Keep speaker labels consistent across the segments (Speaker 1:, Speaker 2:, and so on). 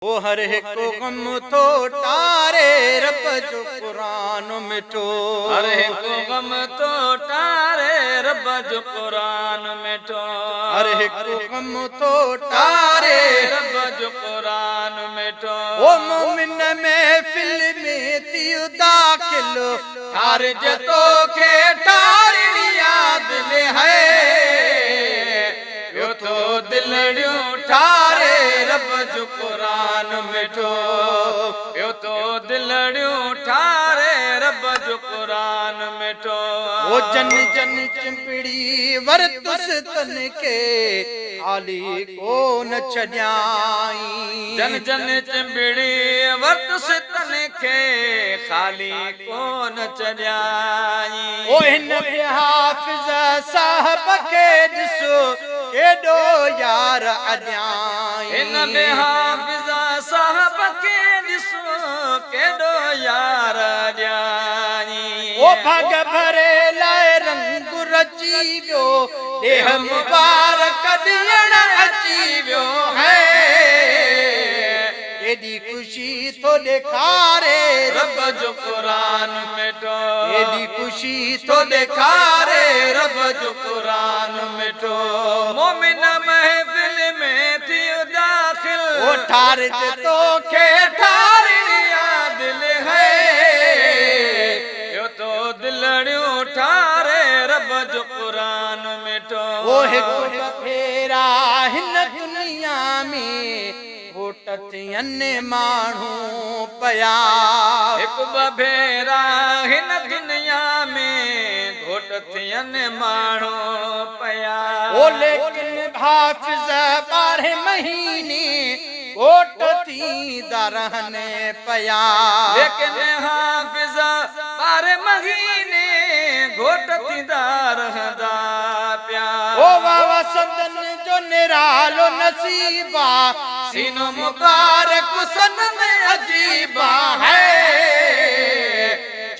Speaker 1: ओ हर एक गम तो टारे रब जो कुरान मिठो।
Speaker 2: हर एक गम तो टारे रब जो कुरान मिठो।
Speaker 1: हर एक गम तो टारे
Speaker 2: रब जो कुरान मिठो।
Speaker 1: ओ मोमिन महफिल में थियो दाखिल
Speaker 2: हर जतो के टारणी याद ले है। यो तो दिलड़ियों ठारे रब जो कुरान मिठो। यो तो दिलड़ियों ठारे रब जो कुरान मिठो।
Speaker 1: ओ जन जन चिंपड़ी वरतुस तन के खाली को न छॾियाई।
Speaker 2: जन जन चिंबड़ी वरतुस तन के खाली को न छॾियाई।
Speaker 1: ओ हिन हाफ़िज़ साहब के ॾिसो केॾो यार अॼाई।
Speaker 2: हिन हाफ़िज़ साहब के ॾिसो केॾो यार अॼाई।
Speaker 1: ओ भग भरे लाइ रंग रची वियो देह मुबारक ॾियण अची वियो है। एॾी ख़ुशी तो ॾेखारे
Speaker 2: रब जो कुरान मिठो।
Speaker 1: एॾी ख़ुशी तो ॾेखारे
Speaker 2: रब जो कुरान मिठो। मोमिन महफिल में थियो दाखिल।
Speaker 1: ओ ठार तो खे
Speaker 2: ठारणी याद है। यो तो दिलड़ियों ठारे रब जो कुरान मिठो।
Speaker 1: ओ हिकु फेरा हिन दुनिया में घोट थियनि माण्हू पया।
Speaker 2: हिकु भेरा हिन दुनिया में घोट थियनि माण्हू पया।
Speaker 1: ओ लेकिन हाफ़िज़ 12 महीने घोट थींदा रहनि पया।
Speaker 2: लेकिन हाफ़िज़ 12 महीने घोट थींदा रहंदा पिया।
Speaker 1: ओ वावा सदन जो निरालो नसीबा सीनो मुबारक सन में अजीबा है।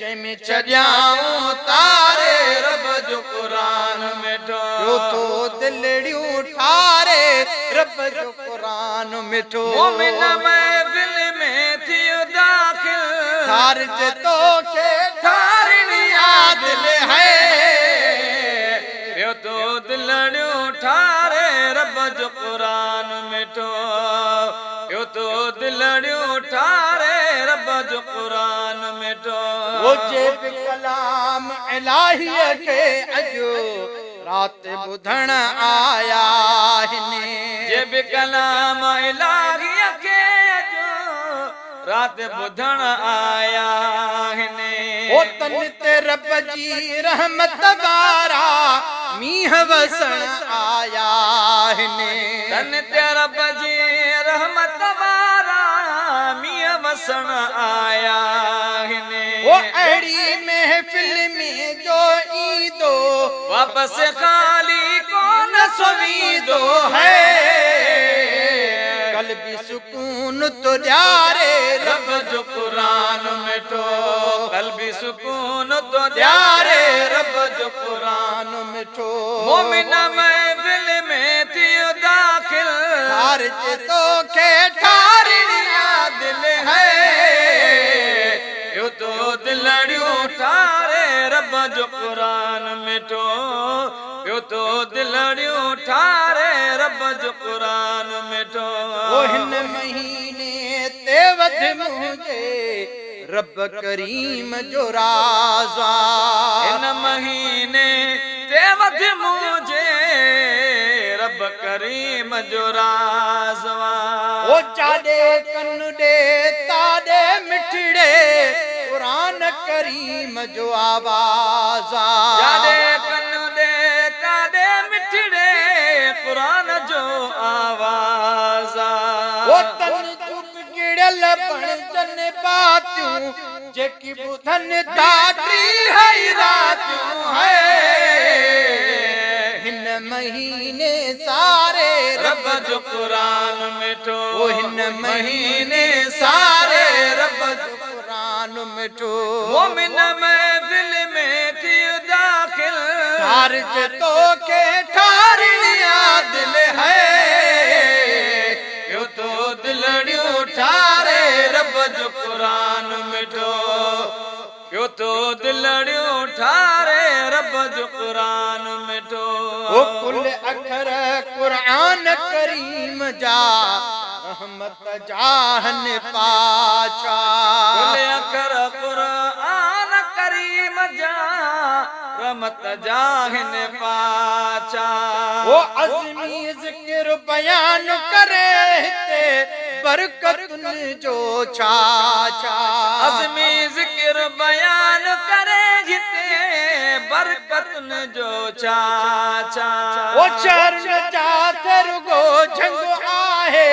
Speaker 1: जंहिंमें छॾियाऊं तारे
Speaker 2: रब जो कुरान मिठो।
Speaker 1: यो तो दिलड़ियूं ठारे रब जो कुरान मिठो।
Speaker 2: मोमिन महफिल में थियो दाखिल।
Speaker 1: ठार जे तो के
Speaker 2: ठारणी याद ले है। यो तो दिलड़ियों ठारे रब जो कुरान मिठो। यो तो दिलड़ियों ठारे रब जो कुरान मिठो।
Speaker 1: वो जेब कलाम इलाही के अजो रात बुधण आया हिने।
Speaker 2: जेब कलाम इलाही के अजो रात बुधण आया हिने।
Speaker 1: ओ तन ते रब जी रहमत वारा मींह वसण आया हिने।
Speaker 2: तन ते रब जी रहमत वारा मींह वसण आया हिने।
Speaker 1: ओ अड़ी महफिल में जो ईंदो
Speaker 2: वापस खाली कोन सवीदो है।
Speaker 1: कल्बी सुकून तो ॾियारे
Speaker 2: रब जो कुरान मिठो। कल्बी सुकून तो ॾियारे रब जो कुरान
Speaker 1: मिठो।
Speaker 2: मोमिन महफिल में थियो दाखिल।
Speaker 1: ठार जे तो के ठारणी याद
Speaker 2: है। यो तो दिलड़ियों ठारे रब जो कुरान मिठो। यो तो दिलड़ियों ठारे रब जो कुरान मिठो।
Speaker 1: ओ हिन महीने ते वध मुझे रब करीम जो राज़ा।
Speaker 2: हिन महीने ते वध मुझे रब करीम जो राज़वा।
Speaker 1: ओ चाॾे कन ॾे ताॾे मिठड़े कुरान करीम जो आवाज़ा।
Speaker 2: चाॾे कन ॾे ताॾे मिठड़े कुरान जो आवाज़ा।
Speaker 1: ओ तन चुप गिड़ियल बणजन बातियूं जेकी ॿुधनि था टी हई रातियूं है। हिन महीने सारे
Speaker 2: रब जो कुरान मिठो।
Speaker 1: ओ हिन महीने सारे रब जो कुरान मिठो।
Speaker 2: मोमिन महफिल में थियो दाखिल।
Speaker 1: ठार जे तो के ठारणी याद है।
Speaker 2: यो तो दिलड़ियों ठारे रब जो कुरान मिठो पियो तो दिलड़ियों ठारे रब जो कुरान मिठो
Speaker 1: ओ कुल अखर कुरान करीम जा रहमत जाहन पाचा
Speaker 2: कुल अखर कुरान करीम जा रहमत जाहन पाचा
Speaker 1: वो अज़मी ज़िक्र बयान करे हिते बरकतुन जो चाचा
Speaker 2: अज़मी ज़िक्र बयान करे हिते बरकतुन जो चाचा
Speaker 1: वो चरण जाते रुगो जंग आहे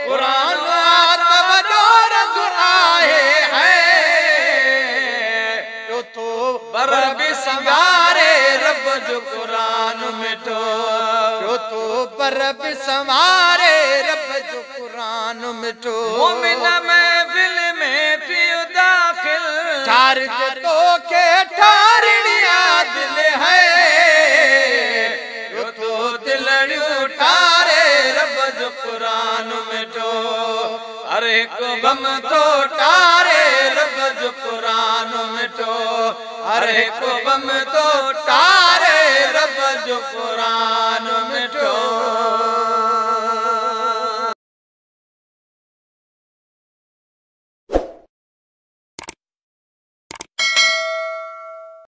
Speaker 1: कुरान आतम रंग आहे है यो तो
Speaker 2: बर बिसवारे रब जो कुरान मिठो
Speaker 1: यो तो बर बिसवारे रब जो कुरान मिठो
Speaker 2: मोमिन महफिल में पियो दाखिल
Speaker 1: ठार तो के ठारनिया दिल है यो तो दिलड़ियों ठारे रब जो कुरान मिठो
Speaker 2: अरे को गम तो
Speaker 1: ठारे रब जो कुरान मिठो
Speaker 2: अरे को गम तो
Speaker 1: ठारे रब जो कुरान मिठो